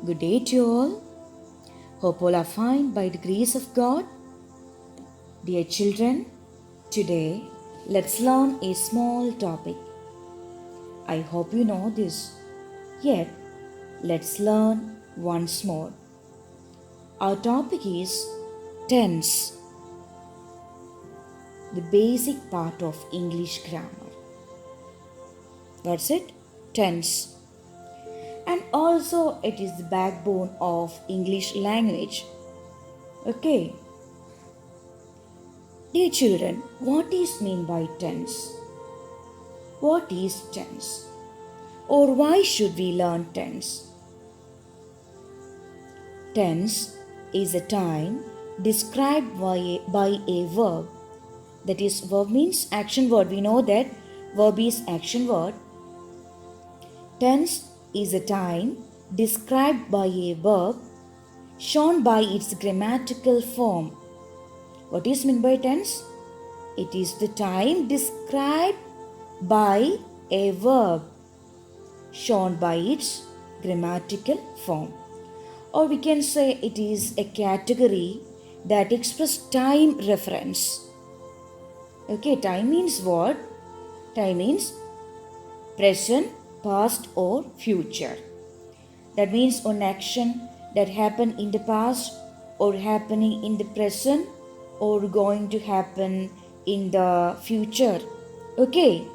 Good day to all. Hope all are fine by the grace of God. Dear children, today let's learn a small topic. I hope you know this. Yet, let's learn once more. Our topic is tense, the basic part of English grammar. That's it, tense. And also it is the backbone of English language. Okay. Dear children, what is meant by tense? What is tense? Or why should we learn tense? Tense is a time described by a verb. That is, verb means action word. We know that verb is action word. Tense is a time described by a verb shown by its grammatical form. What is meant by tense? It is the time described by a verb shown by its grammatical form. Or we can say it is a category that expresses time reference. Okay, time means what? Time means present, past or future. That means an action that happened in the past or happening in the present or going to happen in the future. Okay.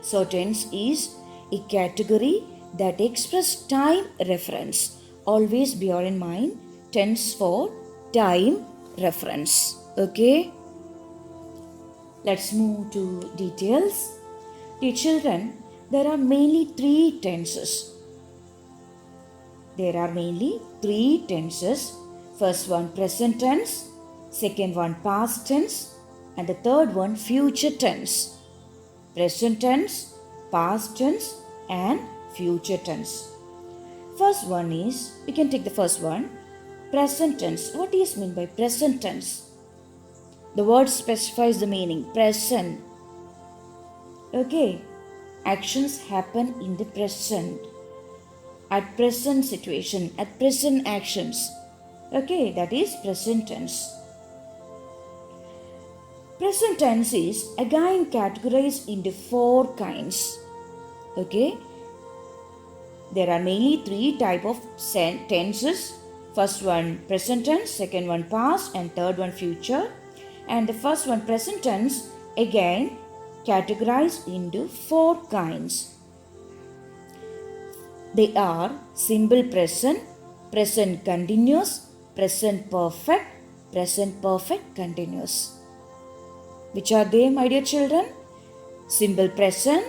So tense is a category that expresses time reference. Always bear in mind tense for time reference. Okay. Let's move to details. Dear children, there are mainly three tenses. First one present tense, second one past tense, and the third one future tense. Present tense, past tense, and future tense. First one is, we can take the first one, present tense. What is meant by present tense? The word specifies the meaning, present. Okay. Actions happen in the present, at present situation, at present actions. Okay, that is present tense. Present tense is again categorized into four kinds. Okay, there are mainly three types of tenses. First one present tense, second one past, and third one future. And the first one present tense again categorized into four kinds. They are simple present, present continuous, present perfect continuous. Which are they, my dear children? Simple present,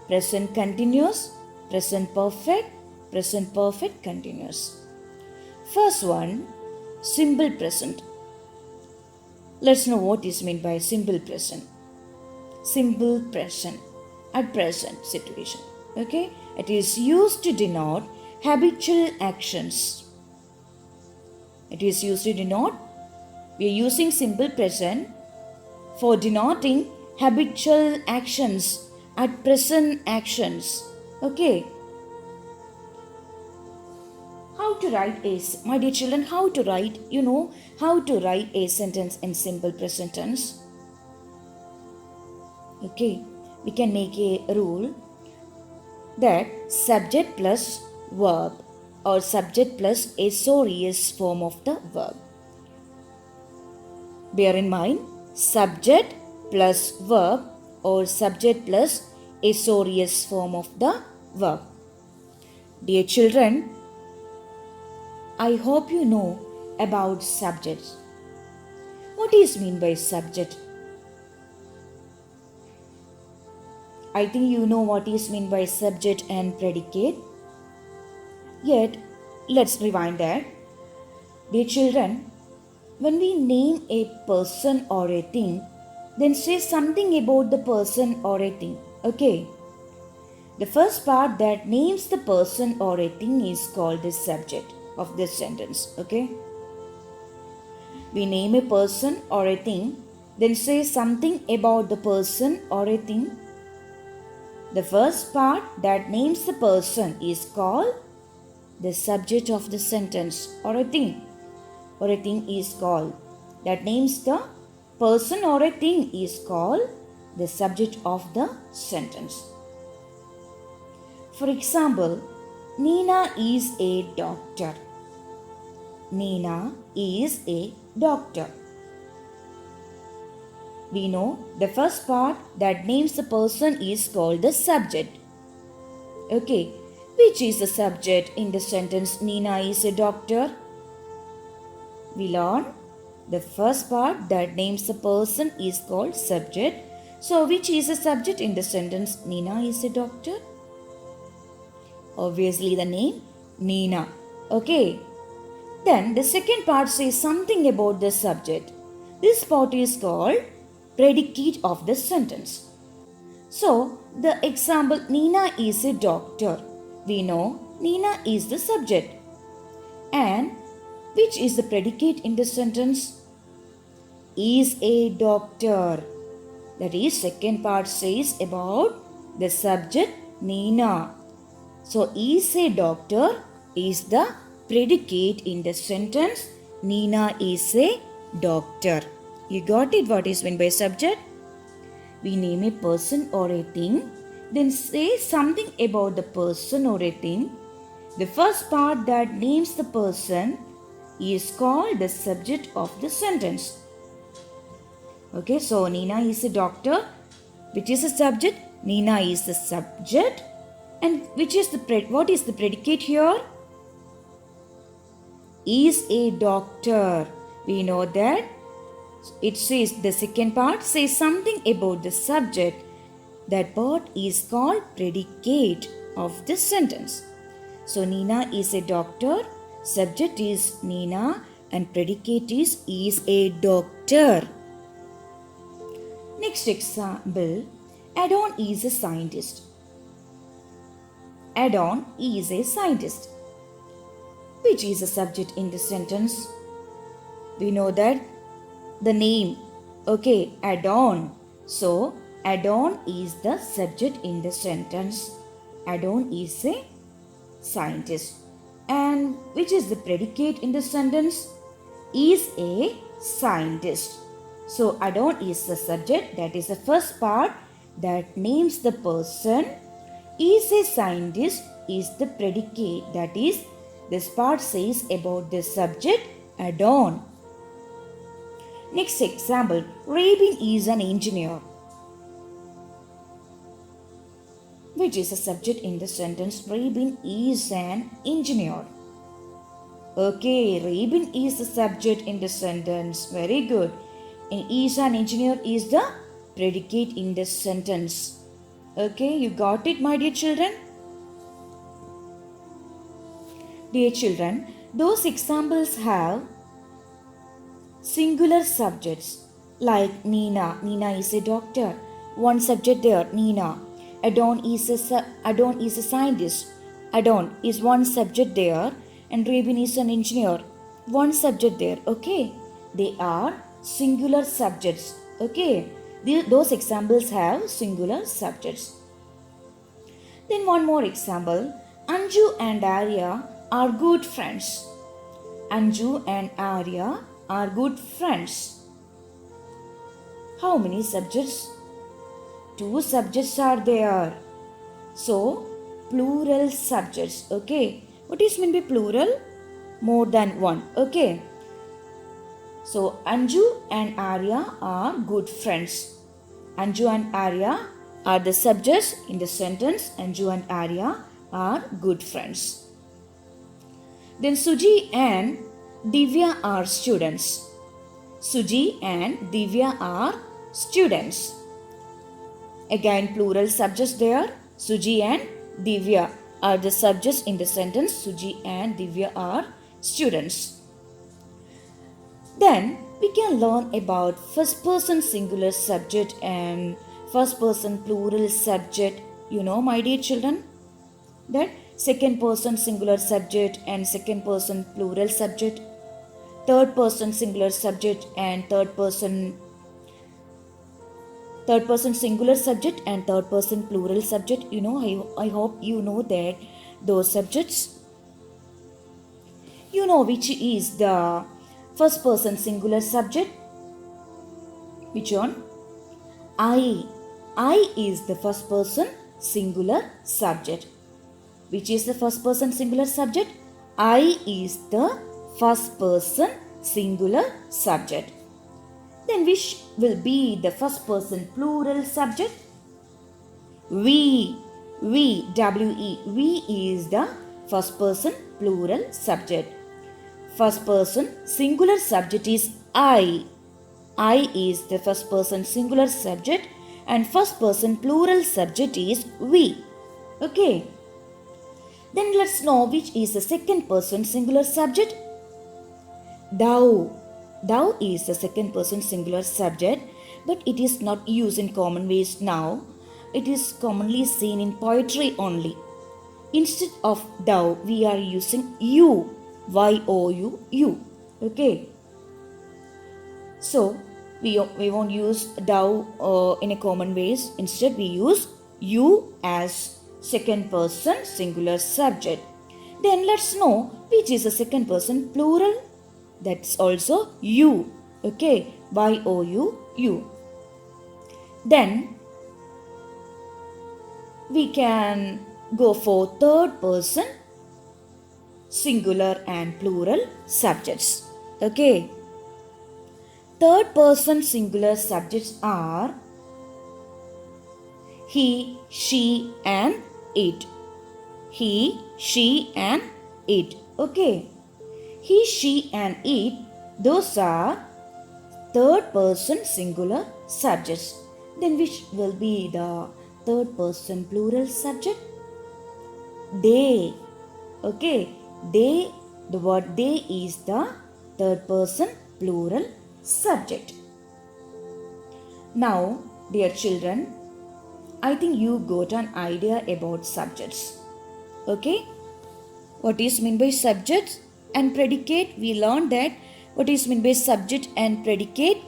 present continuous, present perfect continuous. First one, simple present. Let's know what is meant by simple present. Simple present, at present situation. Okay, it is used to denote habitual actions. We are using simple present for denoting habitual actions, at present actions. Okay. How to write my dear children, how to write a sentence in simple present tense? Okay, we can make a rule that subject plus verb or subject plus aorist form of the verb. Bear in mind, subject plus verb or subject plus aorist form of the verb. Dear children, I hope you know about subjects. What is meant by subject? I think you know what is meant by subject and predicate. Yet, let's rewind that. Dear children, when we name a person or a thing, then say something about the person or a thing. Okay. The first part that names the person or a thing is called the subject of this sentence. Okay. We name a person or a thing, then say something about the person or a thing. The first part that names the person is called the subject of the sentence, or a thing is called. That names the person or a thing is called the subject of the sentence. For example, Nina is a doctor. Nina is a doctor. We know the first part that names the person is called the subject. Okay, which is the subject in the sentence Nina is a doctor? We learn the first part that names the person is called subject. So which is the subject in the sentence Nina is a doctor? Obviously the name Nina. Okay. Then the second part says something about the subject. This part is called predicate of the sentence. So the example Nina is a doctor. We know Nina is the subject. And which is the predicate in the sentence? Is a doctor. That is, second part says about the subject Nina. So is a doctor is the predicate in the sentence Nina is a doctor. You got it? What is meant by subject? We name a person or a thing, then say something about the person or a thing. The first part that names the person is called the subject of the sentence. Okay, so Nina is a doctor. Which is the subject? Nina is the subject. And which is what is the predicate here? Is a doctor. We know that it says the second part says something about the subject. That part is called predicate of the sentence. So Nina is a doctor, subject is Nina, and predicate is a doctor. Next example, Adon is a scientist. Adon is a scientist. Which is a subject in the sentence? We know that the name, okay, Adon. So Adon is the subject in the sentence. Adon is a scientist. And which is the predicate in the sentence? Is a scientist. So Adon is the subject, that is the first part that names the person. Is a scientist is the predicate, that is this part says about the subject Adon. Next example, Rabin is an engineer. Which is the subject in the sentence Rabin is an engineer. Okay, Rabin is the subject in the sentence. Very good. And is an engineer is the predicate in the sentence. Okay, you got it, my dear children? Dear children, those examples have singular subjects like Nina. Nina is a doctor. One subject there, Nina. Adon is a scientist. Adon is one subject there, and Rabin is an engineer. One subject there. Okay, they are singular subjects. Okay, those examples have singular subjects. Then one more example. Anju and Arya are good friends. Anju and Arya are good friends. How many subjects? Two subjects are there. So, plural subjects. Okay. What is meant by plural? More than one. Okay. So, Anju and Arya are good friends. Anju and Arya are the subjects in the sentence. Anju and Arya are good friends. Then Suji and Divya are students. Suji and Divya are students. Again, plural subjects there. Suji and Divya are the subjects in the sentence. Suji and Divya are students. Then we can learn about first person singular subject and first person plural subject. You know, my dear children, that second person singular subject and second person plural subject. Third person singular subject and third person singular subject and third person plural subject. You know, I hope you know that those subjects. You know which is the first person singular subject? Which one? I. I is the first person singular subject. Which is the first person singular subject? I is the first person singular subject. Then which will be the first person plural subject? We. W-E. We is the first person plural subject. First person singular subject is I. I is the first person singular subject and first person plural subject is we. Okay. Then let's know which is the second person singular subject. Thou. Thou is the second person singular subject, but it is not used in common ways now. It is commonly seen in poetry only. Instead of thou, we are using you. Y-O-U, you. Okay. So, we won't use thou in a common ways. Instead, we use you as second person singular subject. Then let's know which is the second person plural. That's also you. Okay. Y-O-U, you. Then we can go for third person singular and plural subjects. Okay. Third person singular subjects are he, she and it. He, she and it. Okay. He, she and it, those are third person singular subjects. Then which will be the third person plural subject? They. Okay. They, the word they is the third person plural subject. Now, dear children, I think you got an idea about subjects. Okay? What is meant by subject and predicate? We learned that what is meant by subject and predicate?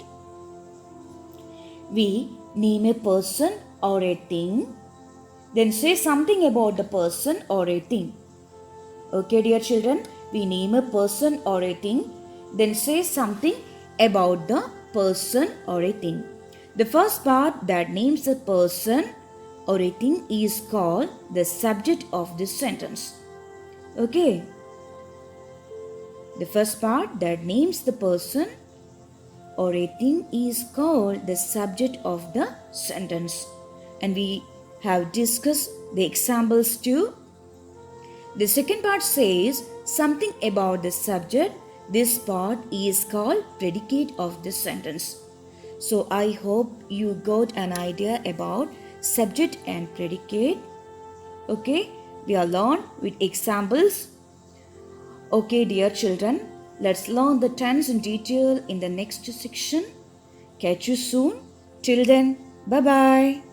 We name a person or a thing, then say something about the person or a thing. Okay, dear children, we name a person or a thing, then say something about the person or a thing. The first part that names a person or a thing is called the subject of this sentence. Okay. The first part that names the person or a thing is called the subject of the sentence. And we have discussed the examples too. The second part says something about the subject. This part is called predicate of the sentence. So I hope you got an idea about subject and predicate. Okay, we are learned with examples. Okay, dear children, let's learn the tense in detail in the next section. Catch you soon. Till then, bye-bye.